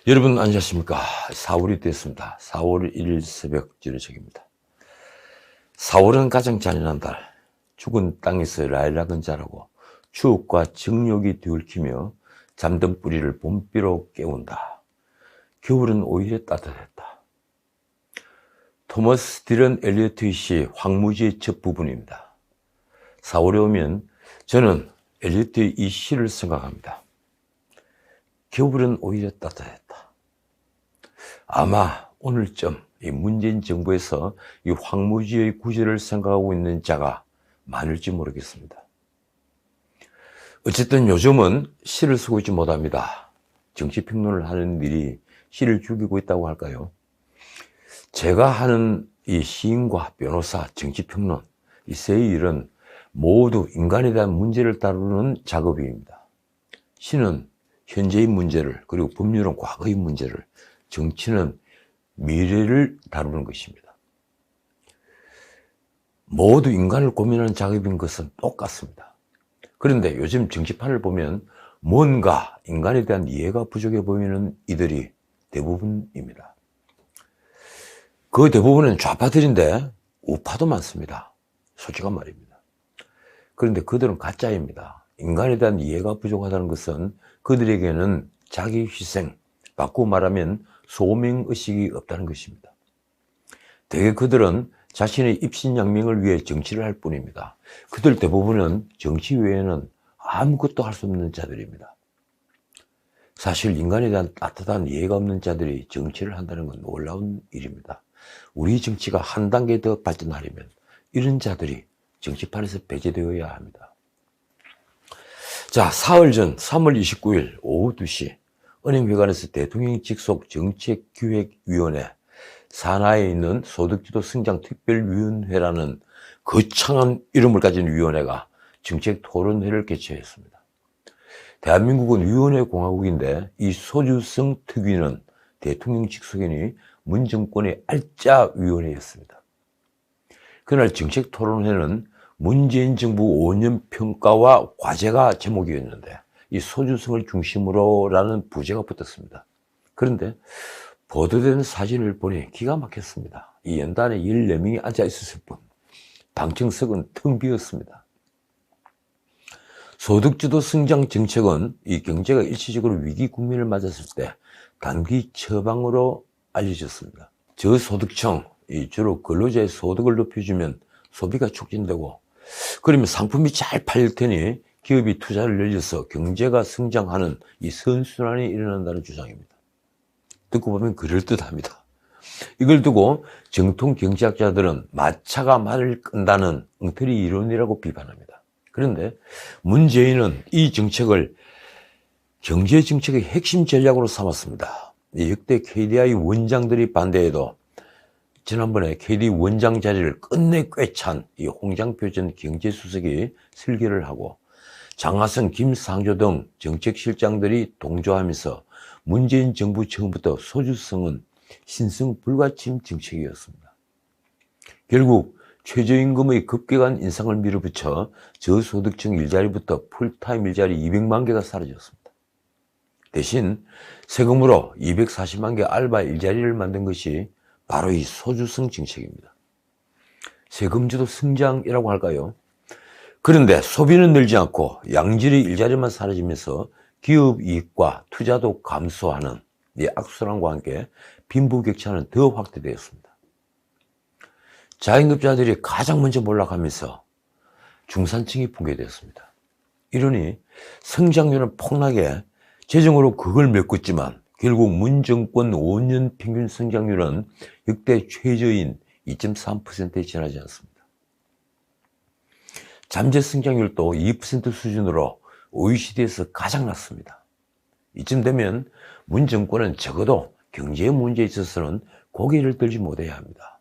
여러분 안녕하십니까. 4월이 됐습니다. 4월 1일 새벽 지르적입니다. 4월은 가장 잔인한 달. 죽은 땅에서 라일락은 자라고 추억과 정욕이 뒤얽히며 잠든 뿌리를 봄비로 깨운다. 겨울은 오히려 따뜻했다. 토머스 딜런 엘리어트의 시 황무지의 첫 부분입니다. 4월에 오면 저는 엘리어트의 이 시를 생각합니다. 겨울은 오히려 따뜻했다. 아마 오늘쯤 이 문재인 정부에서 이 황무지의 구절을 생각하고 있는 자가 많을지 모르겠습니다. 어쨌든 요즘은 시를 쓰고 있지 못합니다. 정치평론을 하는 일이 시를 죽이고 있다고 할까요? 제가 하는 이 시인과 변호사, 정치평론, 이 세 일은 모두 인간에 대한 문제를 다루는 작업입니다. 시는 현재의 문제를, 그리고 법률은 과거의 문제를, 정치는 미래를 다루는 것입니다. 모두 인간을 고민하는 작업인 것은 똑같습니다. 그런데 요즘 정치판을 보면 뭔가 인간에 대한 이해가 부족해 보이는 이들이 대부분입니다. 그 대부분은 좌파들인데 우파도 많습니다. 솔직한 말입니다. 그런데 그들은 가짜입니다. 인간에 대한 이해가 부족하다는 것은 그들에게는 자기 희생, 바꾸고 말하면 소명의식이 없다는 것입니다. 대개 그들은 자신의 입신양명을 위해 정치를 할 뿐입니다. 그들 대부분은 정치 외에는 아무것도 할 수 없는 자들입니다. 사실 인간에 대한 따뜻한 이해가 없는 자들이 정치를 한다는 건 놀라운 일입니다. 우리 정치가 한 단계 더 발전하려면 이런 자들이 정치판에서 배제되어야 합니다. 자, 사흘 전 3월 29일 오후 2시 은행회관에서 대통령 직속 정책기획위원회 산하에 있는 소득주도 성장특별위원회라는 거창한 이름을 가진 위원회가 정책토론회를 개최했습니다. 대한민국은 위원회 공화국인데 이 소주성 특위는 대통령 직속이니 문정권의 알짜위원회였습니다. 그날 정책토론회는 문재인 정부 5년 평가와 과제가 제목이었는데 이 소주성을 중심으로라는 부제가 붙었습니다. 그런데 보도된 사진을 보니 기가 막혔습니다. 이 연단에 14명이 앉아 있었을 뿐 방청석은 텅 비었습니다. 소득주도 성장 정책은 이 경제가 일시적으로 위기 국면을 맞았을 때 단기 처방으로 알려졌습니다. 저소득층, 주로 근로자의 소득을 높여주면 소비가 촉진되고, 그러면 상품이 잘 팔릴 테니 기업이 투자를 늘려서 경제가 성장하는 이 선순환이 일어난다는 주장입니다. 듣고 보면 그럴듯합니다. 이걸 두고 정통 경제학자들은 마차가 말을 끈다는 엉터리 이론이라고 비판합니다. 그런데 문재인은 이 정책을 경제정책의 핵심 전략으로 삼았습니다. 역대 KDI 원장들이 반대해도 지난번에 KD 원장 자리를 끝내 꿰찬 이 홍장표 전 경제수석이 설계를 하고 장하성, 김상조 등 정책실장들이 동조하면서 문재인 정부 처음부터 소주성은 신성 불가침 정책이었습니다. 결국 최저임금의 급격한 인상을 밀어붙여 저소득층 일자리부터 풀타임 일자리 200만 개가 사라졌습니다. 대신 세금으로 240만 개 알바 일자리를 만든 것이 바로 이 소주성 정책입니다. 세금주도 성장이라고 할까요? 그런데 소비는 늘지 않고 양질의 일자리만 사라지면서 기업 이익과 투자도 감소하는 이 악순환과 함께 빈부격차는 더 확대되었습니다. 자영업자들이 가장 먼저 몰락하면서 중산층이 붕괴되었습니다. 이러니 성장률은 폭락해 재정으로 그걸 메꿨지만 결국 문 정권 5년 평균 성장률은 역대 최저인 2.3%에 지나지 않습니다. 잠재 성장률도 2% 수준으로 OECD에서 가장 낮습니다. 이쯤 되면 문 정권은 적어도 경제 문제에 있어서는 고개를 들지 못해야 합니다.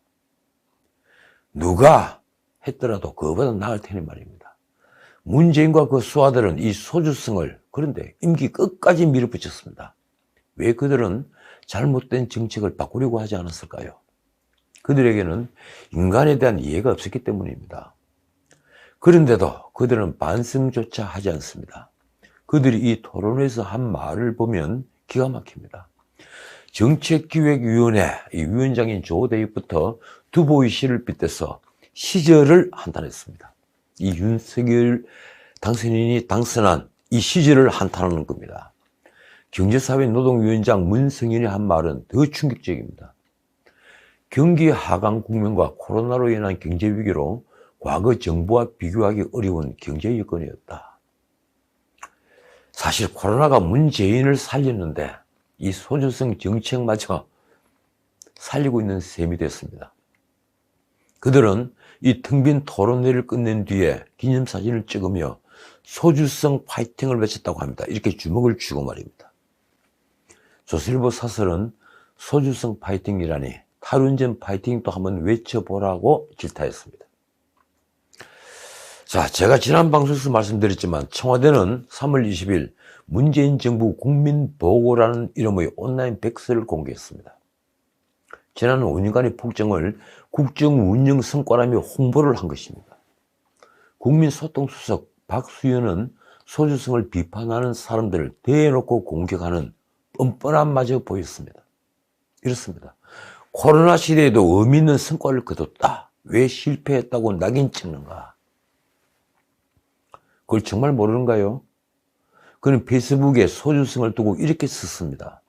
누가 했더라도 그거보다 나을 테니 말입니다. 문재인과 그 수하들은 이 소주성을 그런데 임기 끝까지 밀어붙였습니다. 왜 그들은 잘못된 정책을 바꾸려고 하지 않았을까요? 그들에게는 인간에 대한 이해가 없었기 때문입니다. 그런데도 그들은 반성조차 하지 않습니다. 그들이 이 토론회에서 한 말을 보면 기가 막힙니다. 정책기획위원회 이 위원장인 조 대입부터 두보이 씨를 빗대서 시절을 한탄했습니다. 이 윤석열 당선인이 당선한 이 시절을 한탄하는 겁니다. 경제사회노동위원장 문성인이 한 말은 더 충격적입니다. 경기 하강 국면과 코로나로 인한 경제위기로 과거 정부와 비교하기 어려운 경제 여건이었다. 사실 코로나가 문재인을 살렸는데 이 소주성 정책마저 살리고 있는 셈이 됐습니다. 그들은 이 텅 빈 토론회를 끝낸 뒤에 기념사진을 찍으며 소주성 파이팅을 외쳤다고 합니다. 이렇게 주먹을 쥐고 말입니다. 조선일보 사설은 소주성 파이팅이라니 탈운전 파이팅도 한번 외쳐보라고 질타했습니다. 자, 제가 지난 방송에서 말씀드렸지만 청와대는 3월 20일 문재인 정부 국민보고라는 이름의 온라인 백서를 공개했습니다. 지난 5년간의 폭정을 국정운영 성과라며 홍보를 한 것입니다. 국민소통수석 박수현은 소주성을 비판하는 사람들을 대놓고 공격하는 뻔뻔함 마저 보였습니다. 이렇습니다. 코로나 시대에도 의미 있는 성과를 거뒀다. 왜 실패했다고 낙인 찍는가? 그걸 정말 모르는가요? 그는 페이스북에 소주성을 두고 이렇게 썼습니다.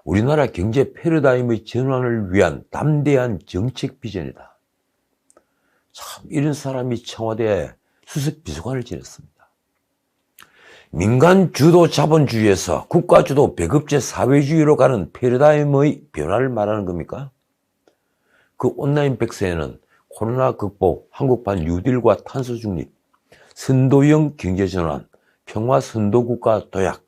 우리나라 경제 패러다임의 전환을 위한 담대한 정책 비전이다. 참 이런 사람이 청와대에 수석 비서관을 지냈습니다. 민간 주도 자본주의에서 국가 주도 배급제 사회주의로 가는 패러다임의 변화를 말하는 겁니까? 그 온라인 백서에는 코로나 극복, 한국판 뉴딜과 탄소 중립, 선도형 경제전환, 평화 선도국가 도약,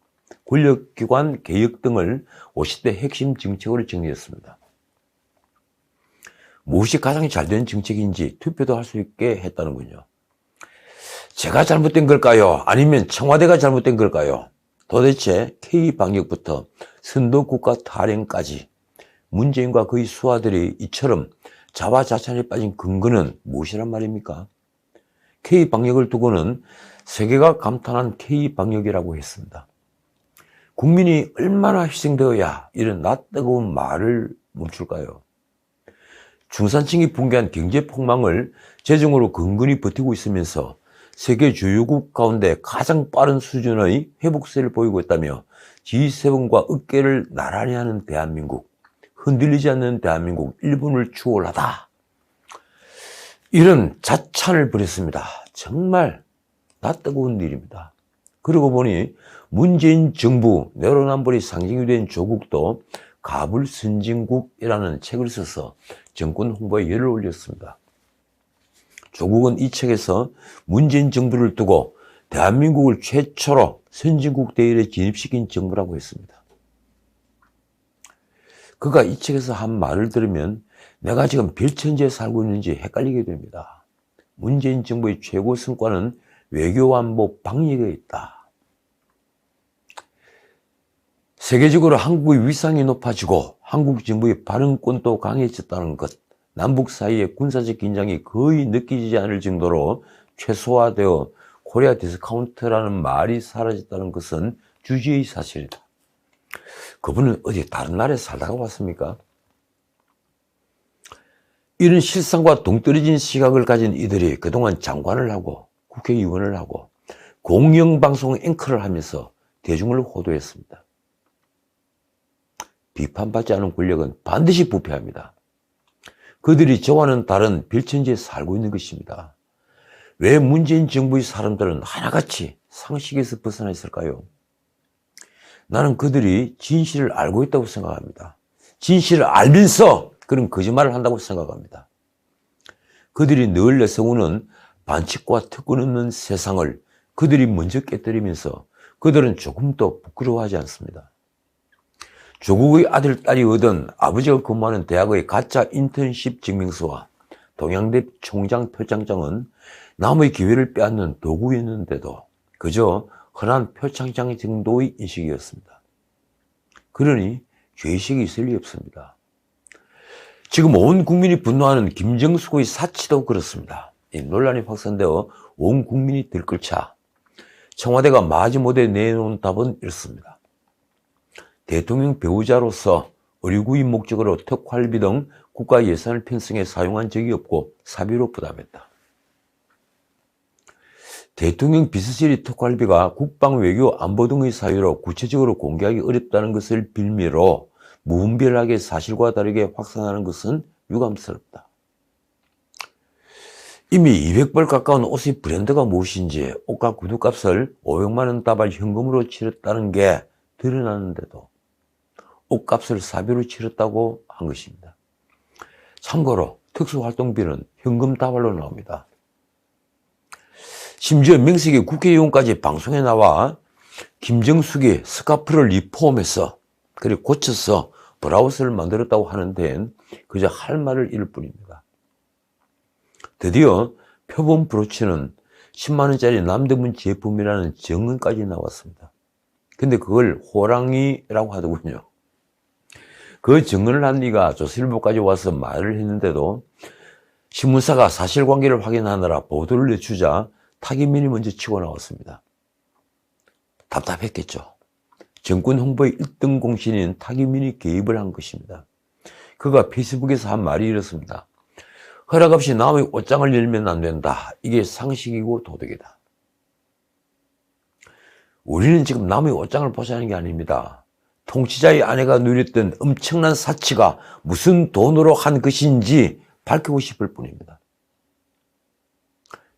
권력기관 개혁 등을 50대 핵심 정책으로 정리했습니다. 무엇이 가장 잘된 정책인지 투표도 할 수 있게 했다는군요. 제가 잘못된 걸까요? 아니면 청와대가 잘못된 걸까요? 도대체 K방역부터 선도국가 탈행까지 문재인과 그의 수하들이 이처럼 자화자찬에 빠진 근거는 무엇이란 말입니까? K방역을 두고는 세계가 감탄한 K방역이라고 했습니다. 국민이 얼마나 희생되어야 이런 낯뜨거운 말을 멈출까요? 중산층이 붕괴한 경제폭망을 재정으로 근근히 버티고 있으면서 세계 주요국 가운데 가장 빠른 수준의 회복세를 보이고 있다며 G7과 어깨를 나란히 하는 대한민국, 흔들리지 않는 대한민국 1분을 추월하다. 이런 자찬을 벌였습니다. 정말 낯뜨거운 일입니다. 그러고 보니 문재인 정부 내로남불이 상징이 된 조국도 가불 선진국이라는 책을 써서 정권 홍보에 열을 올렸습니다. 조국은 이 책에서 문재인 정부를 두고 대한민국을 최초로 선진국 대열에 진입시킨 정부라고 했습니다. 그가 이 책에서 한 말을 들으면 내가 지금 별천지에 살고 있는지 헷갈리게 됩니다. 문재인 정부의 최고 성과는 외교안보 방역에 있다. 세계적으로 한국의 위상이 높아지고 한국 정부의 발언권도 강해졌다는 것, 남북 사이의 군사적 긴장이 거의 느껴지지 않을 정도로 최소화되어 코리아 디스카운트라는 말이 사라졌다는 것은 주지의 사실이다. 그분은 어디 다른 나라에 살다가 왔습니까? 이런 실상과 동떨어진 시각을 가진 이들이 그동안 장관을 하고 국회의원을 하고 공영방송 앵커를 하면서 대중을 호도했습니다. 비판받지 않은 권력은 반드시 부패합니다. 그들이 저와는 다른 별천지에 살고 있는 것입니다. 왜 문재인 정부의 사람들은 하나같이 상식에서 벗어나 있을까요? 나는 그들이 진실을 알고 있다고 생각합니다. 진실을 알면서 그런 거짓말을 한다고 생각합니다. 그들이 늘 내세우는 반칙과 특권 없는 세상을 그들이 먼저 깨뜨리면서 그들은 조금도 부끄러워하지 않습니다. 조국의 아들, 딸이 얻은 아버지가 근무하는 대학의 가짜 인턴십 증명서와 동양대 총장 표창장은 남의 기회를 빼앗는 도구였는데도 그저 흔한 표창장 정도의 인식이었습니다. 그러니 죄의식이 있을 리 없습니다. 지금 온 국민이 분노하는 김정숙의 사치도 그렇습니다. 이 논란이 확산되어 온 국민이 들끓자 청와대가 마지못해 내놓은 답은 이렇습니다. 대통령 배우자로서 의료구입 목적으로 특활비 등 국가 예산을 편성해 사용한 적이 없고 사비로 부담했다. 대통령 비서실이 특활비가 국방, 외교, 안보 등의 사유로 구체적으로 공개하기 어렵다는 것을 빌미로 무분별하게 사실과 다르게 확산하는 것은 유감스럽다. 이미 200벌 가까운 옷의 브랜드가 무엇인지 옷과 구두값을 500만 원 다발 현금으로 치렀다는 게 드러나는데도 옷값을 사비로 치렀다고 한 것입니다. 참고로 특수활동비는 현금 다발로 나옵니다. 심지어 명색이 국회의원까지 방송에 나와 김정숙이 스카프를 리폼해서 그리고 고쳐서 브라우스를 만들었다고 하는 데엔 그저 할 말을 잃을 뿐입니다. 드디어 표본 브로치는 10만원짜리 남대문 제품이라는 증언까지 나왔습니다. 근데 그걸 호랑이라고 하더군요. 그 증언을 한 이가 조선일보까지 와서 말을 했는데도 신문사가 사실관계를 확인하느라 보도를 내주자 타기민이 먼저 치고 나왔습니다. 답답했겠죠. 정권 홍보의 1등 공신인 타기민이 개입을 한 것입니다. 그가 페이스북에서 한 말이 이렇습니다. 허락 없이 남의 옷장을 열면 안 된다. 이게 상식이고 도덕이다. 우리는 지금 남의 옷장을 보자는 게 아닙니다. 통치자의 아내가 누렸던 엄청난 사치가 무슨 돈으로 한 것인지 밝히고 싶을 뿐입니다.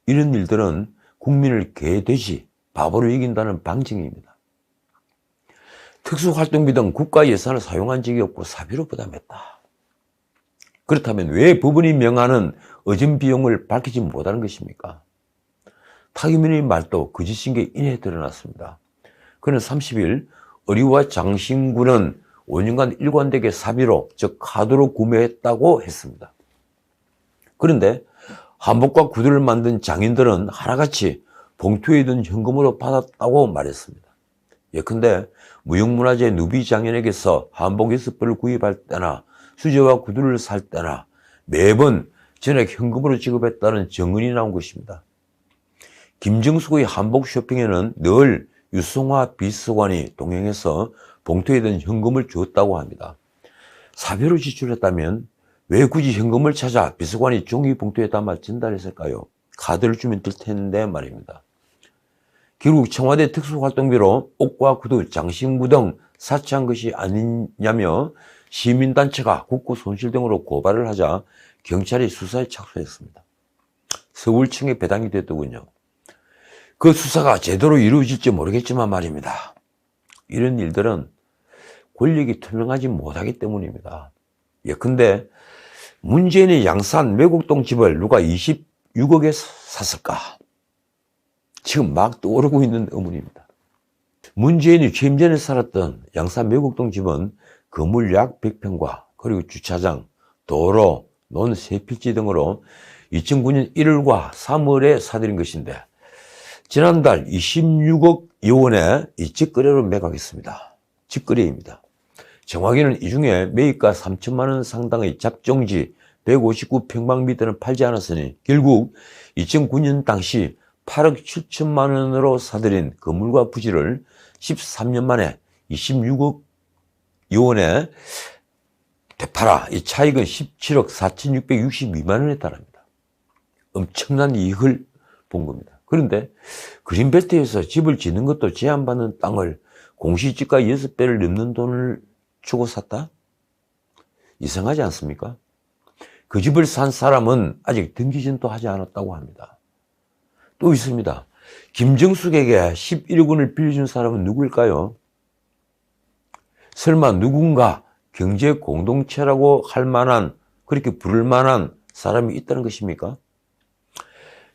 이런 일들은 국민을 개돼지, 바보로 이긴다는 방증입니다. 특수활동비 등 국가 예산을 사용한 적이 없고 사비로 부담했다. 그렇다면 왜 법원이 명하는 어진 비용을 밝히지 못하는 것입니까? 타기민의 말도 거짓인 게 이내 드러났습니다. 그는 30일 의류와 장신구는 5년간 일관되게 사비로, 즉 카드로 구매했다고 했습니다. 그런데 한복과 구두를 만든 장인들은 하나같이 봉투에 든 현금으로 받았다고 말했습니다. 예컨대 무형문화재 누비 장인에게서 한복 6벌을 구입할 때나 수제화 구두를 살 때나 매번 전액 현금으로 지급했다는 증언이 나온 것입니다. 김정숙의 한복 쇼핑에는 늘 유성화 비서관이 동행해서 봉투에 든 현금을 주었다고 합니다. 사비로 지출했다면 왜 굳이 현금을 찾아 비서관이 종이 봉투에 담아 전달했을까요? 카드를 주면 될 텐데 말입니다. 결국 청와대 특수활동비로 옷과 구두, 장신구 등 사치한 것이 아니냐며 시민단체가 국고 손실 등으로 고발을 하자 경찰이 수사에 착수했습니다. 서울청에 배당이 됐더군요. 그 수사가 제대로 이루어질지 모르겠지만 말입니다. 이런 일들은 권력이 투명하지 못하기 때문입니다. 예컨대 문재인의 양산 매곡동 집을 누가 26억에 샀을까? 지금 막 떠오르고 있는 의문입니다. 문재인이 취임 전에 살았던 양산 매곡동 집은 건물 약 100평과 그리고 주차장, 도로, 논 3필지 등으로 2009년 1월과 3월에 사들인 것인데 지난달 26억 여원에 이 직거래로 매각했습니다. 직거래입니다. 정확히는 이 중에 매입가 3천만 원 상당의 잡종지 159평방미터는 팔지 않았으니 결국 2009년 당시 8억 7천만 원으로 사들인 건물과 부지를 13년 만에 26억 여원에 되팔아 이 차익은 17억 4,662만 원에 달합니다. 엄청난 이익을 본 겁니다. 그런데 그린벨트에서 집을 짓는 것도 제한받는 땅을 공시지가 6배를 넘는 돈을 주고 샀다? 이상하지 않습니까? 그 집을 산 사람은 아직 등기전도 하지 않았다고 합니다. 또 있습니다. 김정숙에게 11억 원을 빌려준 사람은 누구일까요? 설마 누군가 경제 공동체라고 할 만한, 그렇게 부를 만한 사람이 있다는 것입니까?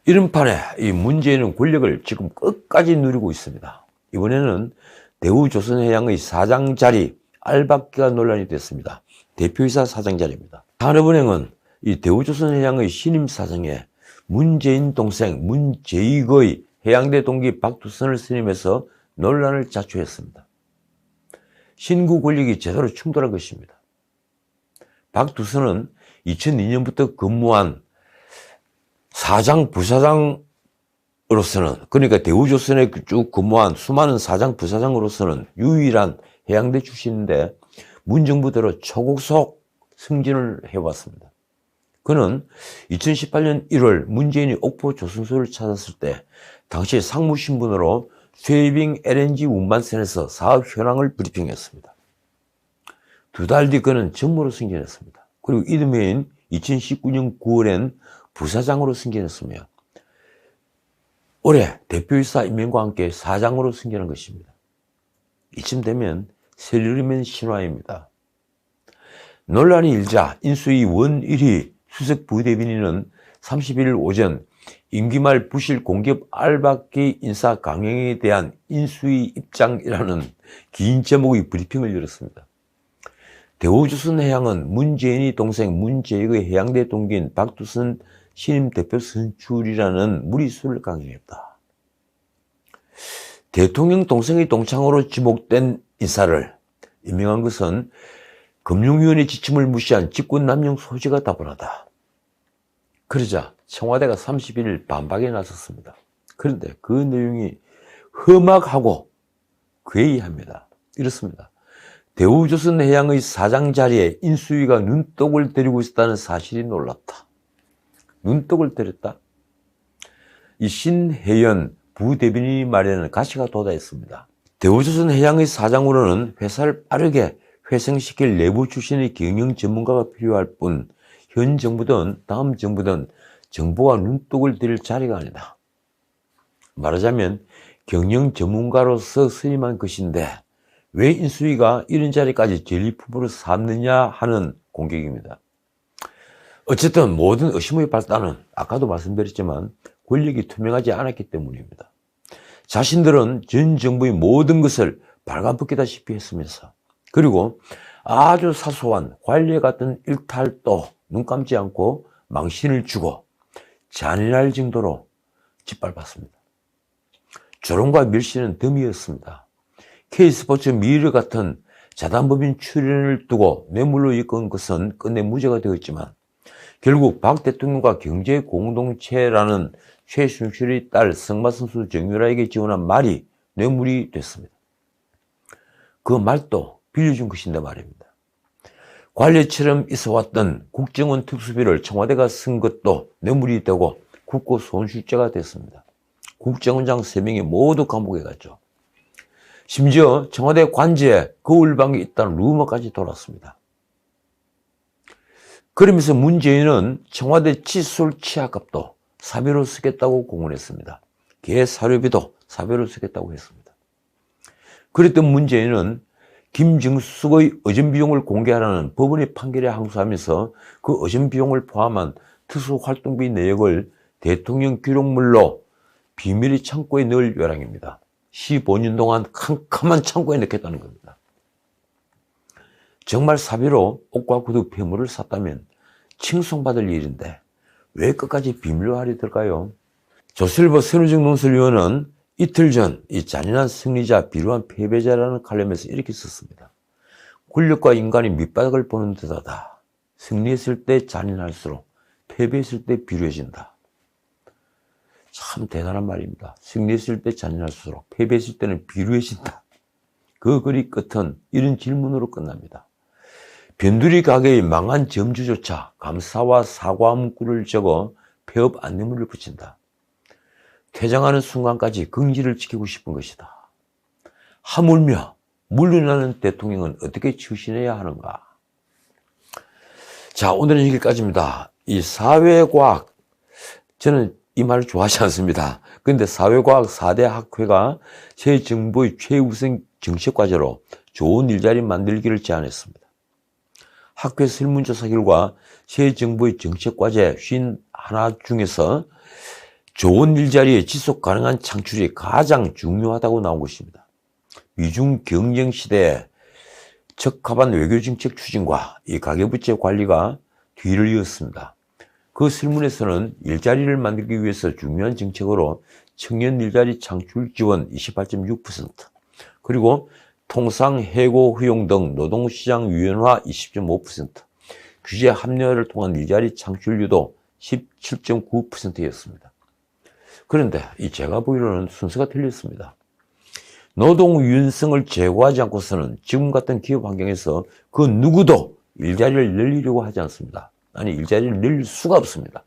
이런 판에 이 문재인은 권력을 지금 끝까지 누리고 있습니다. 이번에는 대우조선해양의 사장 자리 알박기가 논란이 됐습니다. 대표이사 사장 자리입니다. 산업은행은 이 대우조선해양의 신임 사장에 문재인 동생 문재익의 해양대 동기 박두선을 선임해서 논란을 자초했습니다. 신구 권력이 제대로 충돌한 것입니다. 박두선은 2002년부터 근무한 사장, 부사장으로서는, 그러니까 대우조선에 쭉 근무한 수많은 사장, 부사장으로서는 유일한 해양대 출신인데 문정부대로 초고속 승진을 해왔습니다. 그는 2018년 1월 문재인이 옥포 조선소를 찾았을 때 당시 상무신분으로 쉐이빙 LNG 운반선에서 사업 현황을 브리핑했습니다. 2달 뒤 그는 전무로 승진했습니다. 그리고 이듬 해인 2019년 9월엔 부사장으로 승진했으며 올해 대표이사 임명과 함께 사장으로 승진한 것입니다. 이쯤 되면 셀러리맨 신화입니다. 논란이 일자 인수위 원일위 수석 부대변인은 31일 오전 임기 말 부실 공기업 알박기 인사 강행에 대한 인수위 입장이라는 긴 제목의 브리핑을 열었습니다. 대우조선해양은 문재인의 동생 문재익의 해양대 동기인 박두선 신임 대표 선출이라는 무리수를 강행했다. 대통령 동생의 동창으로 지목된 인사를 임명한 것은 금융위원회 지침을 무시한 직권남용 소지가 다분하다. 그러자 청와대가 31일 반박에 나섰습니다. 그런데 그 내용이 험악하고 괴이합니다. 이렇습니다. 대우조선해양의 사장 자리에 인수위가 눈독을 들이고 있었다는 사실이 놀랍다. 눈독을 들였다? 이 신혜연 부대변인이 말에는 가시가 돋아있습니다. 대우조선해양의 사장으로는 회사를 빠르게 회생시킬 내부 출신의 경영 전문가가 필요할 뿐 현 정부든 다음 정부든 정부가 눈독을 들일 자리가 아니다. 말하자면 경영 전문가로서 선임한 것인데 왜 인수위가 이런 자리까지 전리품으로 삼느냐 하는 공격입니다. 어쨌든 모든 의심의 발단은 아까도 말씀드렸지만 권력이 투명하지 않았기 때문입니다. 자신들은 전 정부의 모든 것을 발가벗기다시피 했으면서 그리고 아주 사소한 관리 같은 일탈도 눈 감지 않고 망신을 주고 잔인할 정도로 짓밟았습니다. 조롱과 멸시는 덤이었습니다. K스포츠 미르 같은 자단법인 출연을 두고 뇌물로 이끈 것은 끝내 무죄가 되었지만 결국 박 대통령과 경제공동체라는 최순실의 딸 성마 선수 정유라에게 지원한 말이 뇌물이 됐습니다. 그 말도 빌려준 것인데 말입니다. 관례처럼 있어왔던 국정원 특수비를 청와대가 쓴 것도 뇌물이 되고 국고 손실죄가 됐습니다. 국정원장 3명이 모두 감옥에 갔죠. 심지어 청와대 관제에 거울방이 있다는 루머까지 돌았습니다. 그러면서 문재인은 청와대 칫솔 치아값도 사비로 쓰겠다고 공언했습니다. 개 사료비도 사비로 쓰겠다고 했습니다. 그랬던 문재인은 김정숙의 의전비용을 공개하라는 법원의 판결에 항소하면서 그 의전비용을 포함한 특수활동비 내역을 대통령 기록물로 비밀의 창고에 넣을 요량입니다. 15년 동안 캄캄한 창고에 넣겠다는 겁니다. 정말 사비로 옷과 구두 폐물을 샀다면 칭송받을 일인데 왜 끝까지 비밀로 하려 들까요? 조실버 선우정 논설위원은 이틀 전 이 잔인한 승리자 비루한 패배자라는 칼럼에서 이렇게 썼습니다. 권력과 인간이 밑바닥을 보는 듯하다. 승리했을 때 잔인할수록 패배했을 때 비루해진다. 참 대단한 말입니다. 승리했을 때 잔인할수록 패배했을 때는 비루해진다. 그 글의 끝은 이런 질문으로 끝납니다. 변두리 가게의 망한 점주조차 감사와 사과 문구를 적어 폐업 안내문을 붙인다. 퇴장하는 순간까지 긍지를 지키고 싶은 것이다. 하물며 물러나는 대통령은 어떻게 처신해야 하는가? 자, 오늘은 여기까지입니다. 이 사회과학, 저는 이 말을 좋아하지 않습니다. 그런데 사회과학 4대 학회가 새 정부의 최우선 정책과제로 좋은 일자리 만들기를 제안했습니다. 학회 설문조사 결과 새 정부의 정책과제 51 중에서 좋은 일자리의 지속 가능한 창출이 가장 중요하다고 나온 것입니다. 미중 경쟁 시대에 적합한 외교정책 추진과 이 가계부채 관리가 뒤를 이었습니다. 그 설문에서는 일자리를 만들기 위해서 중요한 정책으로 청년 일자리 창출 지원 28.6%, 그리고 통상 해고 허용 등 노동시장 유연화 20.5%, 규제 합리화를 통한 일자리 창출 유도 17.9%였습니다. 그런데 이 제가 보기로는 순서가 틀렸습니다. 노동 유연성을 제고하지 않고서는 지금 같은 기업 환경에서 그 누구도 일자리를 늘리려고 하지 않습니다. 아니, 일자리를 늘릴 수가 없습니다.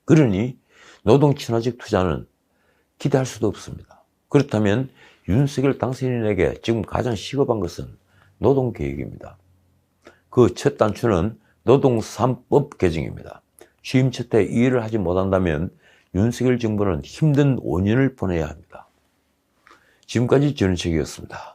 그러니 노동 친화적 투자는 기대할 수도 없습니다. 그렇다면 윤석열 당선인에게 지금 가장 시급한 것은 노동개혁입니다. 그 첫 단추는 노동 3법 개정입니다. 취임 첫 해 이 일을 하지 못한다면 윤석열 정부는 힘든 5년을 보내야 합니다. 지금까지 전은책이었습니다.